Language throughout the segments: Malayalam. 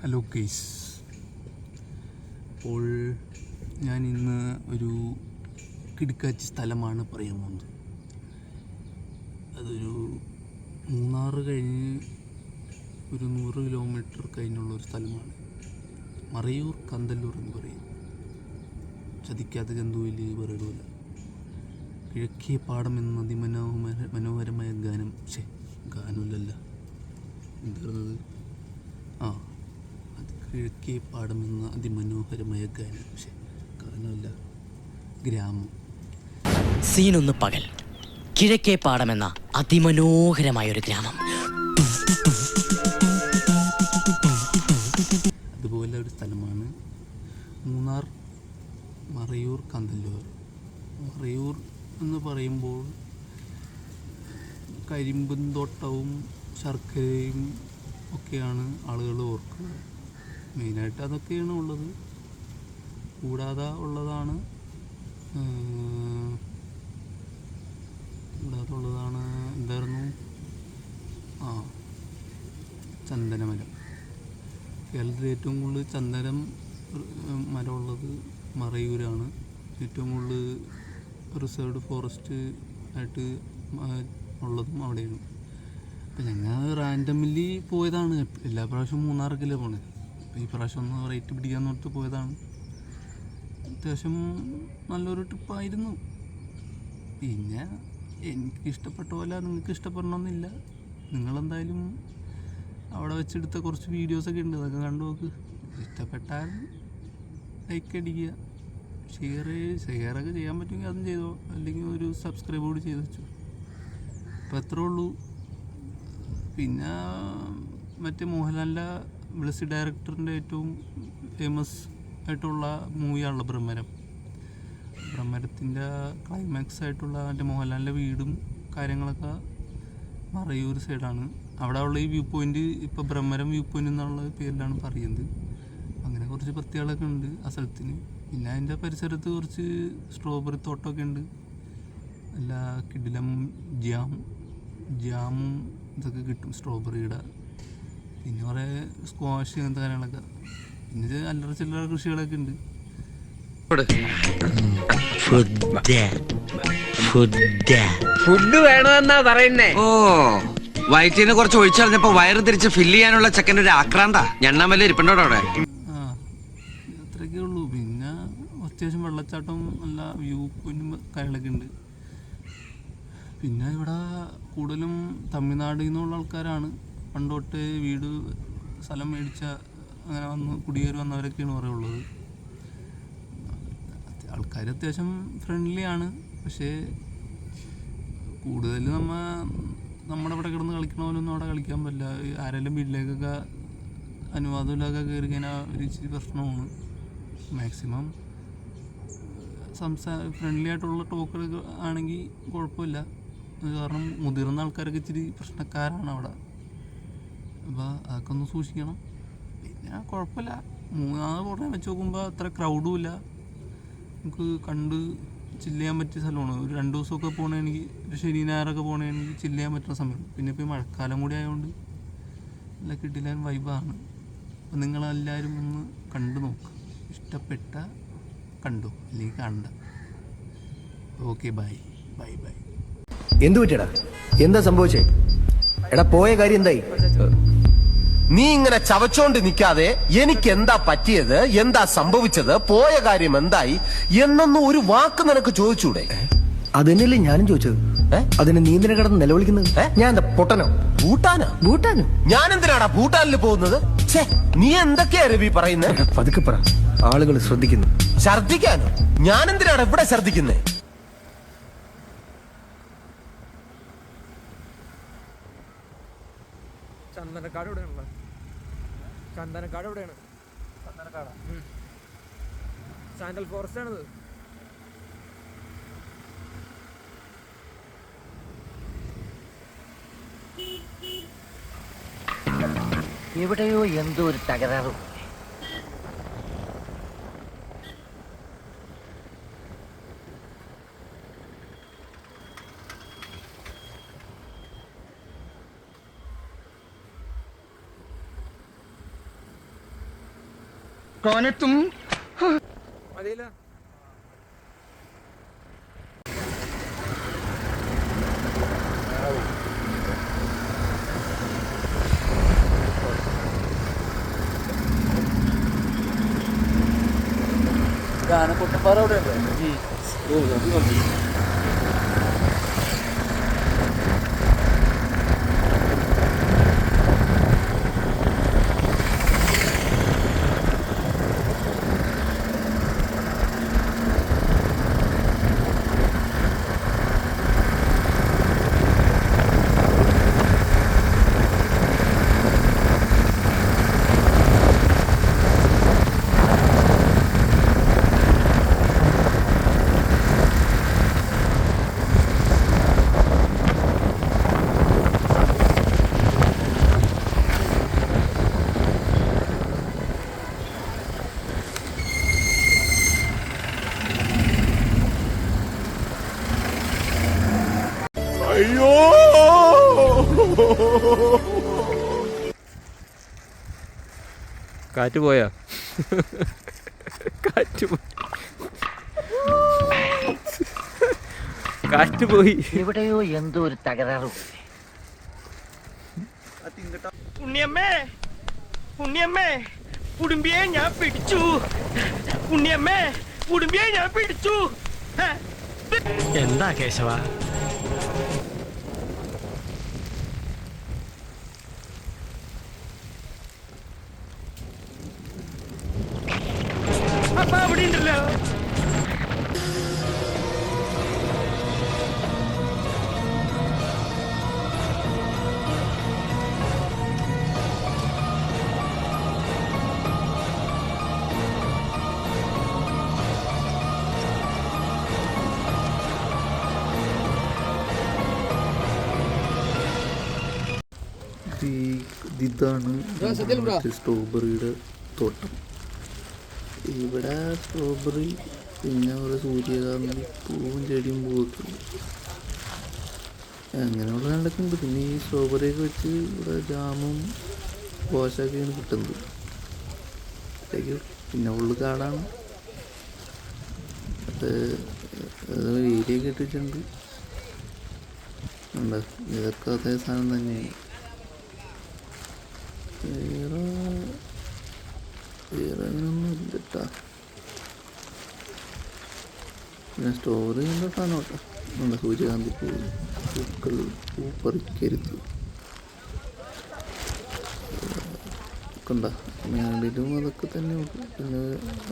ഹലോ ഗൈസ്, അപ്പോൾ ഞാൻ ഇന്ന് ഒരു കിടുക്കാച്ചി സ്ഥലമാണ് പറയാൻ പോകുന്നത്. അതൊരു മൂന്നാർ കഴിഞ്ഞ് ഒരു 100 കിലോമീറ്റർ കഴിഞ്ഞുള്ളൊരു സ്ഥലമാണ്. മറയൂർ കന്തല്ലൂർ എന്ന് പറയും. ചതിക്കാത്ത ജന്തുവിൽ പറയൂല. കിഴക്കേ പാടം എന്ന അതിമനോഹരമായ ഗാനം. ഗാനമില്ലല്ല, എന്തായിരുന്നത്? അത് കിഴക്കേ പാടം എന്ന അതിമനോഹരമായ ഗാനം. ഗാനമല്ല, ഗ്രാമം. സീനൊന്ന് പകൽ. കിഴക്കേ പാടം എന്ന അതിമനോഹരമായൊരു ഗ്രാമം. അതുപോലെ ഒരു സ്ഥലമാണ് മൂന്നാർ മറയൂർ കന്തല്ലൂർ. മറയൂർ എന്ന് പറയുമ്പോൾ കരിമ്പും തോട്ടവും ശർക്കരയും ഒക്കെയാണ് ആളുകൾ ഓർക്കുന്നത്. മെയിനായിട്ട് അതൊക്കെയാണ് ഉള്ളത്. കൂടാതെ ഉള്ളതാണ് എന്തായിരുന്നു, ചന്ദനമരം. കേരളത്തിൽ ഏറ്റവും കൂടുതൽ ചന്ദനം മരമുള്ളത് മറയൂരാണ്. ഏറ്റവും കൂടുതൽ റിസർവ്ഡ് ഫോറസ്റ്റ് ആയിട്ട് ഉള്ളതും അവിടെയാണ്. അപ്പം ഞങ്ങൾ റാൻഡമിലി പോയതാണ്. എല്ലാ പ്രാവശ്യവും മൂന്നാർക്കല്ലേ പോണേ. അപ്പോൾ ഈ പ്രാവശ്യം ഒന്ന് റേറ്റ് പിടിക്കാൻ നോർത്ത് പോയതാണ്. അത്യാവശ്യം നല്ലൊരു ട്രിപ്പായിരുന്നു. പിന്നെ എനിക്ക് ഇഷ്ടപ്പെട്ട പോലെ നിങ്ങൾക്ക് ഇഷ്ടപ്പെടണമെന്നില്ല. നിങ്ങളെന്തായാലും അവിടെ വെച്ചെടുത്ത കുറച്ച് വീഡിയോസൊക്കെ ഉണ്ട്, അതൊക്കെ കണ്ടു നോക്ക്. ഇഷ്ടപ്പെട്ടാൽ ലൈക്ക് അടിക്കുക, ഷെയറൊക്കെ ചെയ്യാൻ പറ്റുമെങ്കിൽ അതും ചെയ്തോ, അല്ലെങ്കിൽ ഒരു സബ്സ്ക്രൈബ് കൂടി ചെയ്ത് വെച്ചു. അപ്പോൾ അത്രേ ഉള്ളൂ. പിന്നെ മറ്റേ മോഹൻലാലിൻ്റെ ബ്ലസ്സി ഡയറക്ടറിൻ്റെ ഏറ്റവും ഫേമസ് ആയിട്ടുള്ള മൂവിയാണല്ലോ ബ്രഹ്മരം. ബ്രഹ്മരത്തിൻ്റെ ക്ലൈമാക്സ് ആയിട്ടുള്ള മറ്റേ മോഹൻലാലിൻ്റെ വീടും കാര്യങ്ങളൊക്കെ മറയൂർ സൈഡാണ്. അവിടെ ഉള്ള ഈ വ്യൂ പോയിൻ്റ് ഇപ്പോൾ ബ്രഹ്മരം വ്യൂ പോയിൻ്റ് എന്നുള്ള പേരിലാണ് പറയുന്നത്. അങ്ങനെ കുറച്ച് പ്രത്യേകതകളൊക്കെ ഉണ്ട് ആ സ്ഥലത്തിന്. പിന്നെ അതിൻ്റെ പരിസരത്ത് കുറച്ച് സ്ട്രോബെറി തോട്ടമൊക്കെ ഉണ്ട്. നല്ല കിടിലം ജാമും ഇതൊക്കെ കിട്ടും, സ്ട്രോബെറിയുടെ. പിന്നെ കുറേ സ്ക്വാഷ് അങ്ങനത്തെ കാര്യങ്ങളൊക്കെ. പിന്നെ അല്ലറ ചില്ലറ കൃഷികളൊക്കെ ഉണ്ട്. ഫുഡ് വേണമെന്നാ പറയുന്നേ. ഓ, വയറ്റിന് കുറച്ച് ഒഴിച്ചറിഞ്ഞപ്പോ വയറ് തിരിച്ച് ഫില്ല് ചെയ്യാനുള്ള ചെക്കൻ്റെ ഒരു ആക്രാന്ത ഞണ്ണാമല്ല ഇരിപ്പുണ്ടോ അവിടെ? അത്രയൊക്കെ ഉള്ളൂ. പിന്നെ അത്യാവശ്യം വെള്ളച്ചാട്ടം, നല്ല വ്യൂ പോയിന്റും കാര്യങ്ങളൊക്കെ ഉണ്ട്. പിന്നെ ഇവിടെ കൂടുതലും തമിഴ്നാട്ടിൽ നിന്നുള്ള ആൾക്കാരാണ്. പണ്ടോട്ട് വീട് സ്ഥലം മേടിച്ച അങ്ങനെ കുടിയേറി വന്നവരൊക്കെയാണ് കുറേ ഉള്ളത്. ആൾക്കാർ അത്യാവശ്യം ഫ്രണ്ട്ലി ആണ്. പക്ഷേ കൂടുതൽ നമ്മുടെ ഇവിടെ കിടന്ന് കളിക്കണ പോലൊന്നും അവിടെ കളിക്കാൻ പറ്റില്ല. ആരെങ്കിലും വീട്ടിലേക്കൊക്കെ അനുവാദമില്ലാതെ കയറി കഴിഞ്ഞാൽ ഒരു ഇച്ചിരി പ്രശ്നമാണ്. മാക്സിമം ഫ്രണ്ട്ലി ആയിട്ടുള്ള ടോക്കൊക്കെ ആണെങ്കിൽ കുഴപ്പമില്ല. അത് കാരണം മുതിർന്ന ആൾക്കാരൊക്കെ ഇച്ചിരി പ്രശ്നക്കാരാണ് അവിടെ. അപ്പോൾ അതൊക്കെ ഒന്ന് സൂക്ഷിക്കണം. പിന്നെ കുഴപ്പമില്ല. മൂന്നാർ പുറമെ വെച്ച് നോക്കുമ്പോൾ അത്ര ക്രൗഡും ഇല്ല. നമുക്ക് കണ്ട് ചില്ല് ചെയ്യാൻ പറ്റിയ സ്ഥലമാണ്. ഒരു 2 ദിവസമൊക്കെ പോകണമെങ്കിൽ, ഒരു ശനി ഞായറൊക്കെ പോകണമെങ്കിൽ ചില്ല് ചെയ്യാൻ പറ്റുന്ന സമയം. പിന്നെ ഇപ്പോൾ മഴക്കാലം കൂടി ആയതുകൊണ്ട് നല്ല കിടിലൻ വൈബാണ്. അപ്പോൾ നിങ്ങളെല്ലാവരും ഒന്ന് കണ്ടു നോക്കുക. ഇഷ്ടപ്പെട്ട കണ്ടു, അല്ലെങ്കിൽ കണ്ട. Okay, bye. എന്തു പറ്റിയടാ? എന്താ സംഭവിച്ചേ? എടാ, പോയ കാര്യം എന്തായി? നീ ഇങ്ങനെ ചവച്ചോണ്ട് നിൽക്കാതെ എനിക്ക് എന്താ പറ്റിയത്, എന്താ സംഭവിച്ചത്, പോയ കാര്യം എന്തായി എന്നൊന്നും ഒരു വാക്ക് നിനക്ക് ചോദിച്ചൂടെ? അതിനല്ലേ ഞാനും ചോദിച്ചത്. അതിന് നീന്തിനെ കിടന്ന് നിലവിളിക്കുന്നത്. ഞാൻ എന്താ പൊട്ടനോ? ഭൂട്ടാനോ? ഞാൻ എന്തിനാടാ ഭൂട്ടാനിൽ പോകുന്നത്? നീ എന്തൊക്കെയാ രവി പറയുന്നത്? പതുക്കെ പറ, ആളുകൾ ശ്രദ്ധിക്കുന്നു. ഛർദിക്കാനോ? ഞാൻ എന്തിനാടാ ഇവിടെ ഛർദിക്കുന്നേ? ചന്ദനക്കാട് എവിടെയാണല്ലോ? ചന്ദനക്കാട് എവിടെയാണ്? സാൻഡൽ ഫോറസ്റ്റ് ആണത്. എവിടെയോ എന്തോ ഒരു തകരാറ്. മതിയില്ല. ആനക്കൊട്ടപ്പാറ അവിടെ അല്ലേ? കാറ്റ് പോയാ? കാറ്റ് കാറ്റ് പോയി. എവിടെയോ എന്തോ ഒരു തകരാറ്. ഉണ്ണിയമ്മേ, ഉണ്ണിയമ്മേ, കുടുംബിയെ ഞാൻ പിടിച്ചു. ഉണ്ണിയമ്മേ, കുടുംബിയെ ഞാൻ പിടിച്ചു. എന്താ കേശവ? അപ്പ അവിടെ ഉണ്ടല്ലോ. ഇതാണ് സ്ട്രോബെറിയുടെ തോട്ടം. ഇവിടെ സ്ട്രോബെറി, പിന്നെ ഒരു സൂര്യകാന്തി, പൂവും ചെടിയും പൂവൊക്കെ അങ്ങനെയുള്ള നടക്കുന്നുണ്ട്. പിന്നെ ഈ സ്ട്രോബെറിയൊക്കെ വെച്ച് ഇവിടെ ജാമും ദോശയൊക്കെയാണ് കിട്ടുന്നത്. പിന്നെ ഉള്ളു കാടാണ്. അത് ഏരിയൊക്കെ ഇട്ടിട്ടുണ്ട്. ഉണ്ട്, ഇതൊക്കെ അതേ സാധനം തന്നെയാണ്. വേറെ അങ്ങനെയൊന്നും ഇല്ല കേട്ടോ. പിന്നെ സ്റ്റോറി കണ്ടിട്ടാണ് കേട്ടോ. നമ്മുടെ സൂര്യകാന്തി പൂക്കൾ, പൂ പറിക്കരുത് ഒക്കെ ഉണ്ടോ. മേളിലും അതൊക്കെ തന്നെ ഉള്ളു. പിന്നെ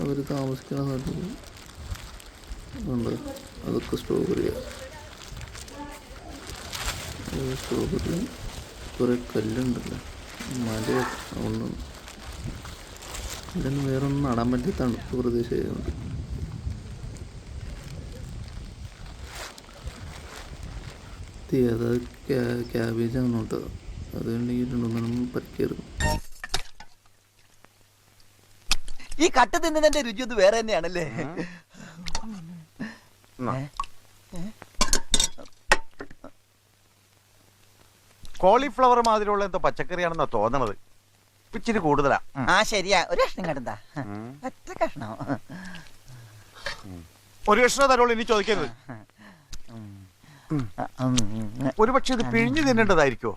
അവർ താമസിക്കുന്ന സ്ഥലത്ത് ഉണ്ട്, അതൊക്കെ സ്ട്രോബെറിയാണ്. സ്ട്രോബെറി കുറേ കല്ലുണ്ടല്ലോ, മലയൊക്കെ. അതുകൊണ്ട് ഇതിന് വേറൊന്നും നടാൻ പറ്റിയ തണുപ്പ് പ്രദേശമായതുകൊണ്ട്. അത് ക്യാബേജ് അങ്ങനെ കേട്ടോ. അതുകൊണ്ടെങ്കിൽ 2-3 പറിക്കരുത്. ഈ കട്ട് തിന്നതിന്റെ രുചി ഒന്ന് വേറെ തന്നെയാണല്ലേ. കോളിഫ്ലവർ മാതിരിയുള്ള എന്തോ പച്ചക്കറിയാണെന്നാ തോന്നണത്. ഇച്ചിരി കൂടുതലാ. ആ ശരിയാ, ഒരു കഷ്ണം കണ്ടാ. ഒറ്റ കഷ്ണം. ഒരു കഷ്ണം തരോളൂ, ഇനി ചോദിക്കരുത്. ഒരുപക്ഷെ ഇത് പിഴിഞ്ഞു തിന്നേണ്ടതായിരിക്കോ?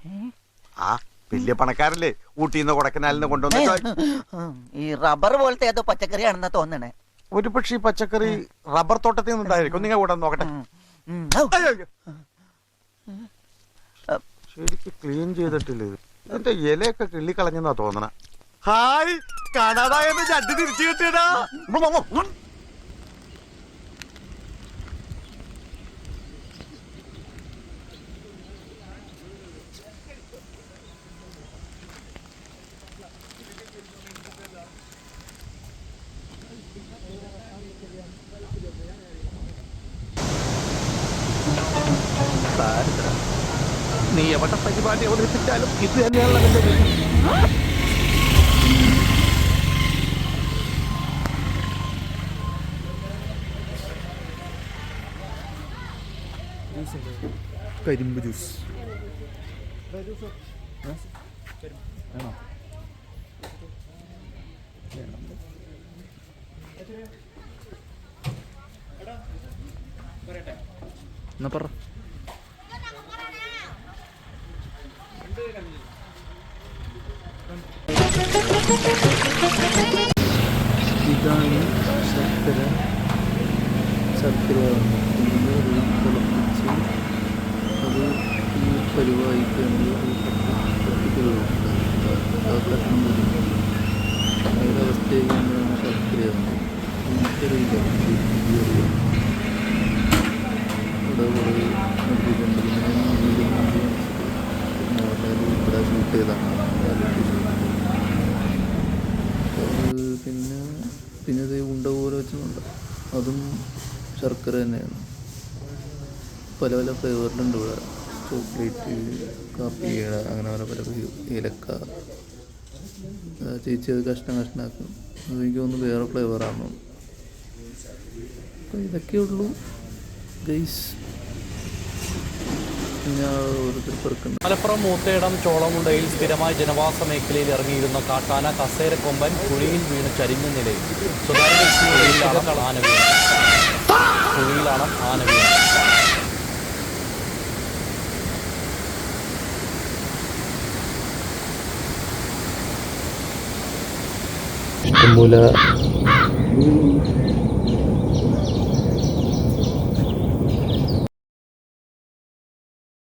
ആ വലിയ പണക്കാരല്ലേ, ഊട്ടിന്ന് കൊടക്കനാലിന്ന് കൊണ്ടുവന്ന. ഈ റബ്ബർ പോലത്തെ ഏതോ പച്ചക്കറിയാണെന്നാ തോന്നണേ. ഒരുപക്ഷെ ഈ പച്ചക്കറി റബ്ബർ തോട്ടത്തിൽ നിന്നുണ്ടായിരിക്കും. നിങ്ങൾ കൂടെ നോക്കട്ടെ. ശരിക്ക് ക്ലീൻ ചെയ്തിട്ടില്ല ഇത്. ഇതിന്റെ ഇലയൊക്കെ കിള്ളിക്കളഞ്ഞെന്നാ തോന്നണ. ഹായ്, കാണാതായെന്ന് ചട്ടി തിരിച്ചു കിട്ടിയടാ. നീ എവിടെ പരിപാടി അവതരിപ്പിച്ചാലും ഇത് തന്നെയാണല്ലോ നിന്റെ വിധി. കരിമ്പ് ജ്യൂസ് എന്നാ പറ. ഇതാണ് ശർക്കര ഇതിൻ്റെ വെള്ളം തിളപ്പിച്ച് അത് ഈ പരിവായിട്ട് ആ കഷ്ണം കൂടി അതിൻ്റെ അവസ്ഥയായി നമ്മളാണ് ശർക്കരയാണ്. എനിക്കറിയില്ല ഇവിടെ കുറേ നിർത്തിയിട്ടുണ്ട്. മോഹൻലാൽ ഇവിടെ ഷൂട്ട് ചെയ്തതാണ്. പിന്നെ ഇത് ഉണ്ട പോലെ വെച്ചുകൊണ്ട് അതും ശർക്കര തന്നെയാണ്. പല പല ഫ്ലേവറിലുണ്ട് ഇവിടെ. ചോക്ലേറ്റ്, കാപ്പി, അങ്ങനെ പല ഏലക്ക. ചേച്ചി അത് കഷ്ണാക്കും. അതെനിക്ക് തോന്നുന്നു വേറെ ഫ്ലേവറാണ്. അപ്പോൾ ഇതൊക്കെ ഉള്ളൂ ഗൈസ്. ഞാൻ ഓരോരുത്തർ പെറുക്കുന്നു. മലപ്പുറം മൂത്തേടം ചോളമുണ്ടയിൽ സ്ഥിരമായ ജനവാസ മേഖലയിൽ ഇറങ്ങിയിരുന്ന കാട്ടാന കസേരക്കൊമ്പൻ കുഴിയിൽ വീണ് ചരിഞ്ഞ നിലയിൽ. സ്വകാര്യ കുഴിയിലാണ് ആന വീണത്. ഇഷ്ടംപോലെ